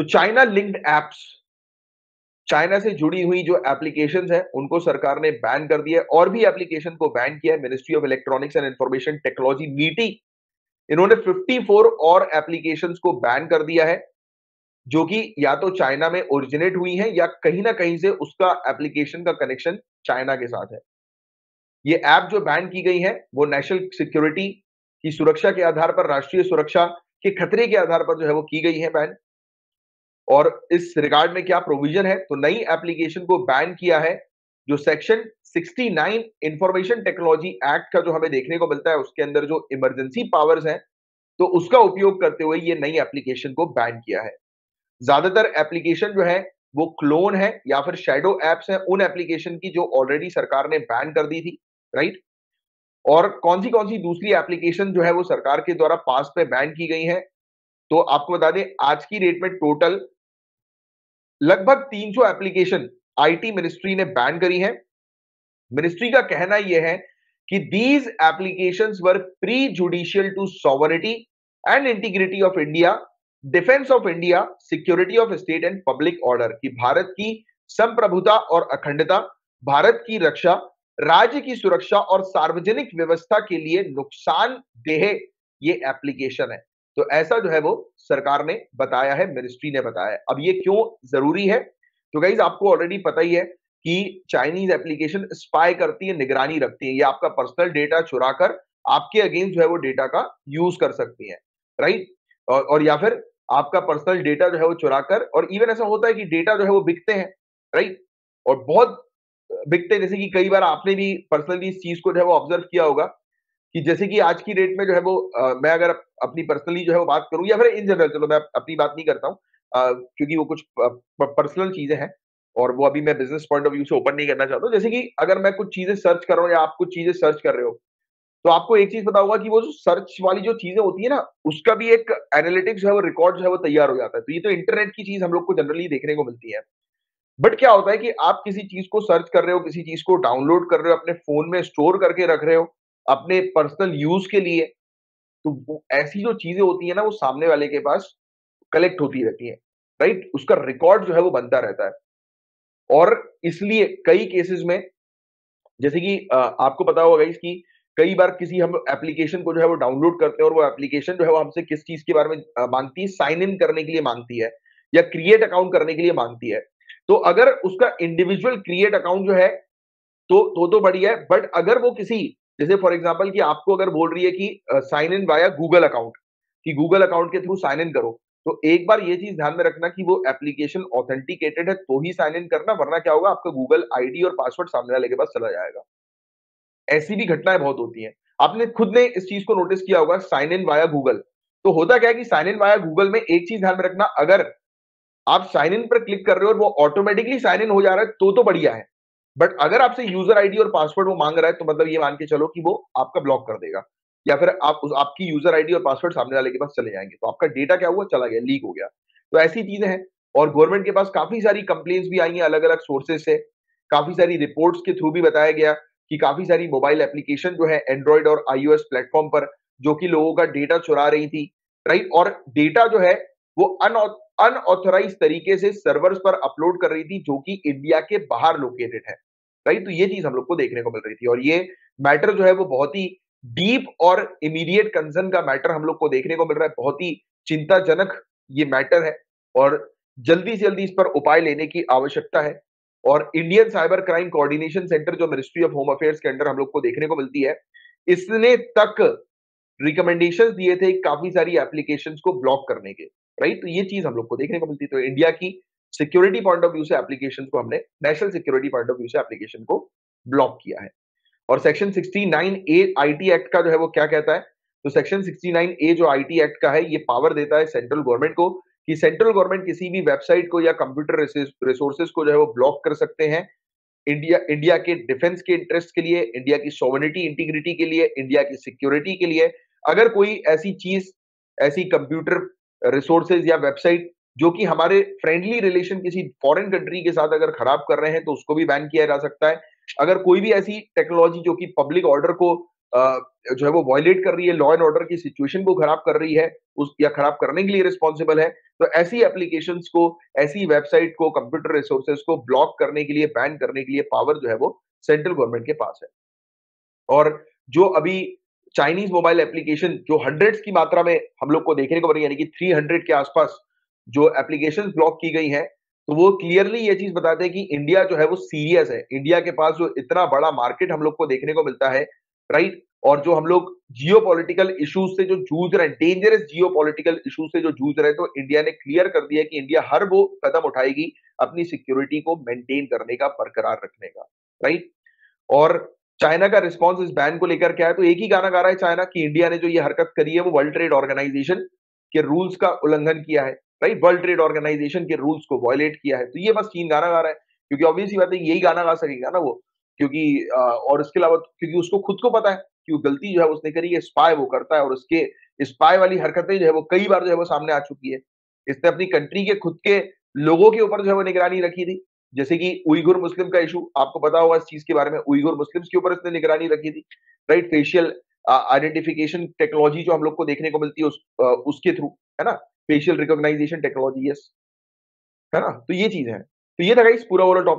तो China linked apps, China से जुड़ी हुई जो एप्लीकेशंस हैं उनको सरकार ने बैन कर दिया है, और भी एप्लीकेशन को बैन किया है। Ministry of electronics and information technology मीटी, इन्होंने 54 और एप्लीकेशंस को बैन कर दिया है, जो कि या तो चाइना में ओरिजिनेट हुई हैं या कहीं ना कहीं से उसका एप्लीकेशन का कनेक्शन चाइना के साथ है। ये ऐप जो बैन की गई है वो नेशनल सिक्योरिटी की सुरक्षा के आधार पर, राष्ट्रीय सुरक्षा के खतरे के आधार पर जो है वो की गई है बैन। और इस रिगार्ड में क्या प्रोविजन है, तो नई एप्लीकेशन को बैन किया है जो सेक्शन 69 इंफॉर्मेशन टेक्नोलॉजी एक्ट का जो हमें देखने को मिलता है, उसके अंदर जो इमरजेंसी पावर्स हैं, तो उसका उपयोग करते हुए ये नई एप्लीकेशन को बैन किया है। ज्यादातर एप्लीकेशन जो है वो क्लोन है या फिर शैडो एप्स हैं उन एप्लीकेशन की जो ऑलरेडी सरकार ने बैन कर दी थी, राइट। और कौन सी दूसरी एप्लीकेशन जो है वो सरकार के द्वारा पास पे बैन की गई है, तो आपको बता दें आज की डेट में टोटल लगभग 300 एप्लीकेशन आईटी मिनिस्ट्री ने बैन करी है। मिनिस्ट्री का कहना यह है कि these applications were prejudicial to sovereignty and integrity of India, defence of India, security of state and public order, कि भारत की संप्रभुता और अखंडता, भारत की रक्षा, राज्य की सुरक्षा और सार्वजनिक व्यवस्था के लिए नुकसानदेह ये एप्लीकेशन है। तो ऐसा जो है वो सरकार ने बताया है, मिनिस्ट्री ने बताया है। अब ये क्यों जरूरी है, तो गाइज आपको ऑलरेडी पता ही है कि चाइनीज एप्लीकेशन स्पाई करती है, निगरानी रखती है, ये आपका पर्सनल डेटा चुराकर आपके अगेंस्ट जो है वो डेटा का यूज कर सकती है, राइट। और या फिर आपका पर्सनल डेटा जो है वो चुराकर, और इवन ऐसा होता है कि डेटा जो है वो बिकते हैं, राइट, और बहुत बिकते हैं। जैसे कि कई बार आपने भी पर्सनली इस चीज को जो है वो ऑब्जर्व किया होगा कि जैसे कि आज की डेट में जो है वो मैं अगर अपनी पर्सनली जो है वो बात करूं या फिर इन जनरल, चलो मैं अपनी बात नहीं करता हूं क्योंकि वो कुछ पर्सनल चीजें हैं और वो अभी मैं बिजनेस पॉइंट ऑफ व्यू से ओपन नहीं करना चाहता हूं। जैसे कि अगर मैं कुछ चीजें सर्च कर रहा हूं या आप कुछ चीजें सर्च कर रहे हो, तो आपको एक चीज पता होगा कि वो जो सर्च वाली जो चीजें होती है ना, उसका भी एक एनालिटिक्स जो है वो रिकॉर्ड जो है वो तैयार हो जाता है। तो ये तो इंटरनेट की चीज हम लोग को जनरली देखने को मिलती है। बट क्या होता है कि आप किसी चीज को सर्च कर रहे हो, किसी चीज को डाउनलोड कर रहे हो, अपने फोन में स्टोर करके रख रहे हो अपने पर्सनल यूज के लिए, तो वो ऐसी जो चीजें होती है ना वो सामने वाले के पास कलेक्ट होती रहती है, राइट, उसका रिकॉर्ड जो है वो बनता रहता है। और इसलिए कई केसेस में, जैसे कि आपको पता होगा गाइस कि कई बार किसी हम एप्लीकेशन को जो है वो डाउनलोड करते हैं और वो एप्लीकेशन जो है वो हमसे किस चीज के बारे में मांगती है, साइन इन करने के लिए मांगती है या क्रिएट अकाउंट करने के लिए मांगती है। तो अगर उसका इंडिविजुअल क्रिएट अकाउंट जो है तो बढ़िया है, बट अगर वो किसी, जैसे फॉर एग्जांपल कि आपको अगर बोल रही है कि sign in via Google account, कि गूगल अकाउंट के थ्रू साइन इन करो, तो एक बार ये चीज ध्यान में रखना कि वो एप्लीकेशन ऑथेंटिकेटेड है तो ही साइन इन करना, वरना क्या होगा, आपका गूगल आईडी और पासवर्ड सामने वाले के पास चला जाएगा। ऐसी भी घटनाएं बहुत होती हैं। आपने खुद ने इस चीज को नोटिस किया होगा, साइन इन वाया गूगल। तो होता क्या है कि साइन इन वाया गूगल में एक चीज ध्यान में रखना, अगर आप साइन इन पर क्लिक कर रहे हो और वो ऑटोमेटिकली साइन इन हो जा रहा है तो बढ़िया है। बट अगर आपसे यूजर आईडी और पासवर्ड वो मांग रहा है, तो मतलब ये मान के चलो कि वो आपका ब्लॉक कर देगा, या फिर आपकी यूजर आईडी और पासवर्ड सामने वाले के पास चले जाएंगे, तो आपका डेटा क्या हुआ, चला गया, लीक हो गया। तो ऐसी चीजें हैं। और गवर्नमेंट के पास काफी सारी कंप्लेंट्स भी आई हैं अलग अलग सोर्सेज से, काफी सारी रिपोर्ट्स के थ्रू भी बताया गया कि काफी सारी मोबाइल एप्लीकेशन जो है एंड्रॉइड और आईओएस प्लेटफॉर्म पर, जो कि लोगों का डेटा चुरा रही थी, राइट, और डेटा जो है वो अनऑथराइज तरीके से सर्वर्स पर अपलोड कर रही थी, जो कि इंडिया के बाहर लोकेटेड है, राइट। तो ये चीज हम लोग को देखने को मिल रही थी, और ये मैटर जो है वो बहुत ही डीप और इमीडिएट कंसर्न का मैटर हम लोग को देखने को मिल रहा है। बहुत ही चिंताजनक ये मैटर है और जल्दी से जल्दी इस पर उपाय लेने की आवश्यकता है। और Indian cyber crime coordination centre जो मिनिस्ट्री ऑफ होम अफेयर्स के अंडर हम लोग को देखने को मिलती है, इसने तक रिकमेंडेशंस दिए थे काफी सारी एप्लीकेशंस को ब्लॉक करने के, राइट। तो ये चीज हम लोग को देखने को मिलती है। तो इंडिया की सिक्योरिटी पॉइंट ऑफ व्यू से एप्लीकेशन को हमने, national security point of view से एप्लीकेशन को ब्लॉक किया है। और सेक्शन 69A आईटी एक्ट का जो है वो क्या कहता है, तो सेक्शन 69A जो आईटी एक्ट का है, ये पावर देता है सेंट्रल गवर्नमेंट को कि सेंट्रल गवर्नमेंट किसी भी वेबसाइट को या कंप्यूटर रिसोर्सेज को जो है वो ब्लॉक कर सकते हैं, इंडिया के डिफेंस के इंटरेस्ट के लिए, इंडिया की सॉवरेनिटी इंटीग्रिटी के लिए, इंडिया की सिक्योरिटी के लिए। अगर कोई ऐसी चीज, ऐसी कंप्यूटर रिसोर्सेज या वेबसाइट जो कि हमारे फ्रेंडली रिलेशन किसी फॉरेन कंट्री के साथ अगर खराब कर रहे हैं, तो उसको भी बैन किया जा सकता है। अगर कोई भी ऐसी टेक्नोलॉजी जो कि पब्लिक ऑर्डर को जो है वो वायलेट कर रही है, लॉ एंड ऑर्डर की सिचुएशन को खराब कर रही है, उस या खराब करने के लिए रिस्पॉन्सिबल है, तो ऐसी एप्लीकेशंस को, ऐसी वेबसाइट को, कंप्यूटर रिसोर्सेज को ब्लॉक करने के लिए, बैन करने के लिए पावर जो है वो सेंट्रल गवर्नमेंट के पास है। और जो अभी चाइनीज मोबाइल एप्लीकेशन जो हंड्रेड्स की मात्रा में हम लोग को देखने को मिल रही है, यानी कि 300 के आसपास जो एप्लीकेशन ब्लॉक की गई हैं, तो वो क्लियरली ये चीज बताते हैं कि इंडिया जो है वो सीरियस है। इंडिया के पास जो इतना बड़ा मार्केट हम लोग को देखने को मिलता है, राइट? और जो हम लोग जियो पॉलिटिकल इश्यूज से जो जूझ रहे हैं, डेंजरस जियो पॉलिटिकल इश्यूज से जो जूझ रहे हैं, तो इंडिया ने क्लियर कर दिया कि इंडिया हर वो कदम उठाएगी अपनी सिक्योरिटी को मेंटेन करने का, बरकरार रखने का, राइट? और चाइना का रिस्पांस इस बैन को लेकर क्या है, तो एक ही गाना गा रहा है चाइना कि इंडिया ने जो ये हरकत करी है वो वर्ल्ड ट्रेड ऑर्गेनाइजेशन के रूल्स का उल्लंघन किया है, राइट? वर्ल्ड ट्रेड ऑर्गेनाइजेशन के रूल्स को वायलेट किया है। तो ये बस चीन गाना गा रहा है, क्योंकि ऑब्वियस सी बात है यही गाना गा सकेगा ना वो, क्योंकि और इसके अलावा क्योंकि उसको खुद को पता है कि वो गलती जो है उसने करी है, स्पाई वो करता है, और उसके स्पाई वाली हरकतें जो है वो कई बार जो है वो सामने आ चुकी है। इसने अपनी कंट्री के खुद के लोगों के ऊपर जो है वो निगरानी रखी थी, जैसे कि उइगुर मुस्लिम का इशू, आपको पता होगा इस चीज के बारे में, उइगुर मुस्लिम्स के ऊपर इसने निगरानी रखी थी, राइट? फेशियल आइडेंटिफिकेशन टेक्नोलॉजी जो हम लोग को देखने को मिलती है उसके थ्रू, है ना? फेशियल रिकॉग्नाइजेशन टेक्नोलॉजी, यस, है ना? तो ये चीज है। तो ये था गाइस पूरा ओवरऑल टॉपिक।